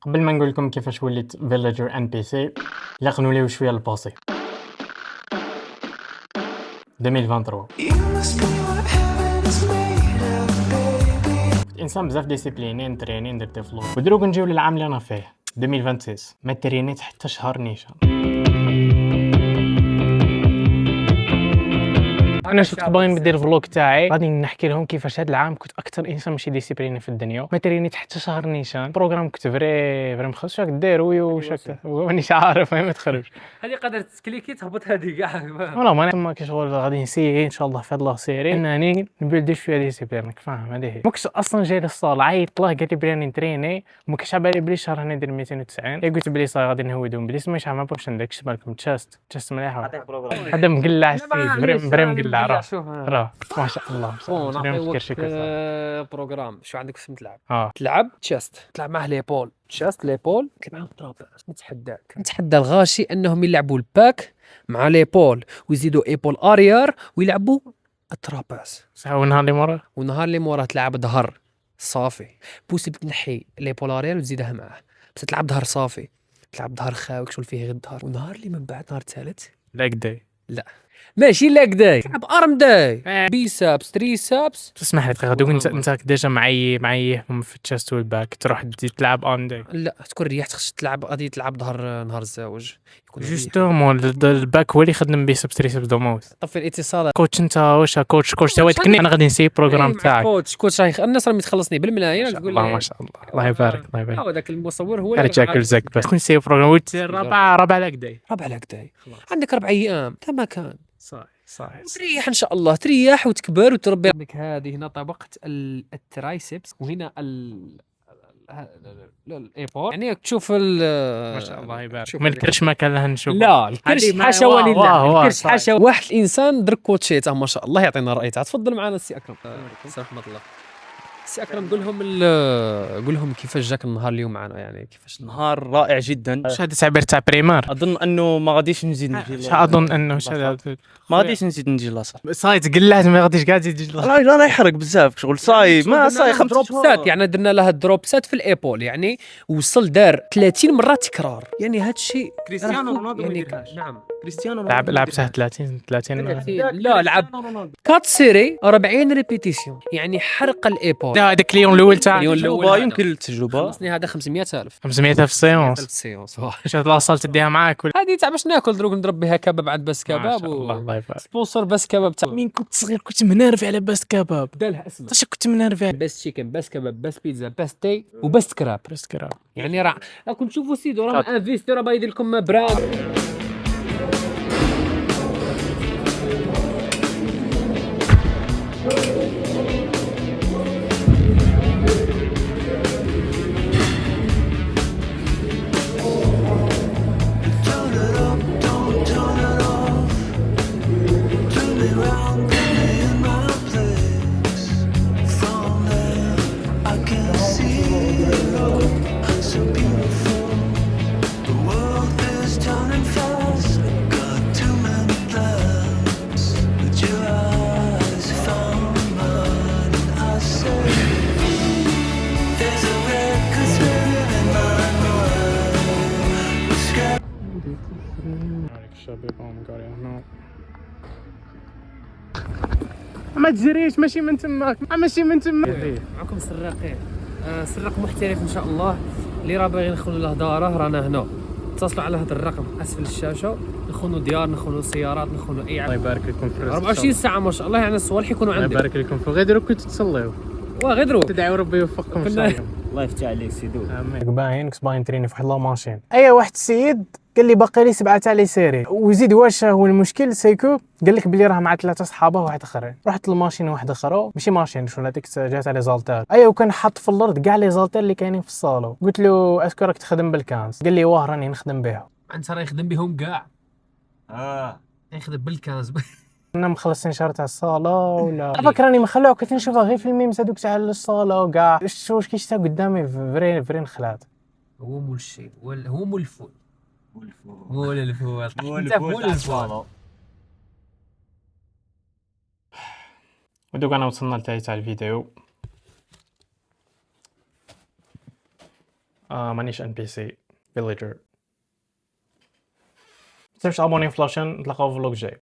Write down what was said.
قبل ما نقول لكم كيفاش وليت فيليجر ان بي سي لقنوا ليه شويه الباسي 2023 الانسان بزاف ديسيبليني نتريني ندير ديفلوب ودروك نجيو للعام اللي انا فيه 2026 ما ترينيت حتى شهر نيشان. انا شفت باغي ندير فلوق تاعي غادي نحكي لهم كيفاش هذا العام كنت اكثر انسان ماشي ديسيبليني في الدنيا، ما ترينيت حتى شهر نيشان. بروغرام كنت فري مخلص واش دير ويوش مانيش عارف ما تخرج. هذه قادر تكليكي تهبط هذه كاع والله ما تما كشغل غادي نسيي ان شاء الله في هاد لا سيري انني نبلدي شويه ديسيبلين. فاهم هذه هي. ما كنتش اصلا جاي للصال عيط له قال لي بلي نتريني وما كنتش على بالي بلي شهر هنا ندير 290. قلت بلي صاي غادي نهودهم بلي سميتها ما بغيتش ندير بالكم تشاست مليحه هذا مقلع السيد فريم مقلع راه ما شاء الله. نعطيوك بروغرام شو عندك اسم تلعب تشيست، تلعب معاه ليبول تشيست ليبول، تلعب معاه تراباز. نتحدى الغاشي انهم يلعبوا الباك مع ليبول ويزيدوا ايبول اريار ويلعبوا التراباز. ونهار اللي موراه تلعب ظهر صافي، بوسي بتنحي ليبول اريار وتزيدها معاه، بس تلعب ظهر صافي، تلعب ظهر خاوي شغل فيه غير الظهر. ونهار اللي من بعد نهار الثالث لاك داي لا ماشي لاك داي، تلعب ارم داي بيسابس تريسابس. تسمح لي تغدو انت ديجا معي في التشست والباك تروح تزيد تلعب اون داي. لا تكون ريحت خصك تلعب غادي تلعب ظهر نهار الزواج جوستومون الباك هو اللي خدم بيسابس تريسابس دوموس. طفي الاتصال كوتش انت واش كوتش تا تكني انا غادي نسي البروغرام تاعك. كوتش راهي الناس راهم يتخلصني بالملايين تقول الله ما شاء الله الله يبارك الله يبارك. هذاك المصور هو اللي رجعك زك بس كون نسي البروغرام ربع لاك داي عندك 4 ايام تا ما كان صحيح تريح ان شاء الله، تريح وتكبر وتربي. عندك هذه هنا طبقه الترايسبس وهنا الايبور، يعني تشوف ما شاء الله يبارك. ما الكرش ما كان لها نشوف. لا الكرش حاشا ولله، الكرش حاشا. واحد الانسان درك كوتشيته ما شاء الله يعطينا راي. تفضل معنا السي اكرم. رحمه الله. السي اكرم قول لهم كيفاش جاك النهار اليوم معنا، يعني كيفاش نهار رائع جدا. شهادة تعبير تاع بريمار. اظن انه ما غاديش نزيد نجي اظن انه ما غاديش نزيد نجي لاصق. صاي تقلعت ما غاديش قاعد تجي لا يحرق بزاف شغل صاي ما صاي 5 دروبسات، يعني درنا لها دروبسات في الايبول، يعني وصل دار 30 مره تكرار. يعني هذا الشيء كريستيانو رونالدو ما يعني يديرهاش. نعم كريستيانو رونالدو لعبتها 30 لا لعب 4 سيري 40 ريبيتيسيون، يعني حرق الايبول. هذا اليوم الاول تاع يمكن التجربه هذا 500,000 في السيونس. واش هاد لاصال تديها معاك ولا هذه تاع باش ناكل دروك نضرب بها كباب عند باس كباب الله يبارك. سبونسر باس كباب تاع مين كنت صغير كنت منرفي على باس كباب. دالها اسمه اش كنت منرفي باس تشيكن باس كباب باس بيتزا باس تي وباس كراب. يعني راه راكم تشوفوا سيدو راه انفيستي راه بايد لكم براند. ما تجريش ماشي من تماك معكم سراقين سراق محترف ان شاء الله. اللي راه باغي نخونوا له داره رانا هنا، اتصلوا على هذا الرقم اسفل الشاشه، نخونوا ديار نخونوا سيارات نخونوا اي الله يبارك لكم في 24 ساعه ما شاء الله. يعني الصوالح يكونوا عندك. الله يبارك لكم في غير كنتوا تصليو وغير تدعوا ربي يوفقكم ان شاء الله. الله يفتح عليك سيدو. امين. كنت باغي نتريني في واحد لا ماشين. واحد السيد قال لي باقي لي 7 تاع لي سيري وزيد. واش هو المشكل سيكو قال لك بلي راه مع 3 صحابه واحد اخرين. رحت للماشين واحد اخر ماشي ماشين شو هذيك جات على زالتير. وكان حط في الارض كاع لي زالتير اللي كاينين في الصالو. قلت له اسكو راك تخدم بالكانز؟ قال لي واه راني نخدم بها. انت راه يخدم بهم كاع يخدم بالكانز. انا مخلصين شهر تاع الصاله ولا فاك راني مخلوع كنت نشوفها غير في الميمز هذوك تاع الصاله وكاع واش كيشتا قدامي فري نخلات. هو مول الشيء هو مول الفول مول الفول. ودوك انا وصلنا لتاي تاع الفيديو. مانيش ان بي سي فيليجر. ما تنساوش ابوني فلاشن، نتلاقاو في فلوق جاي.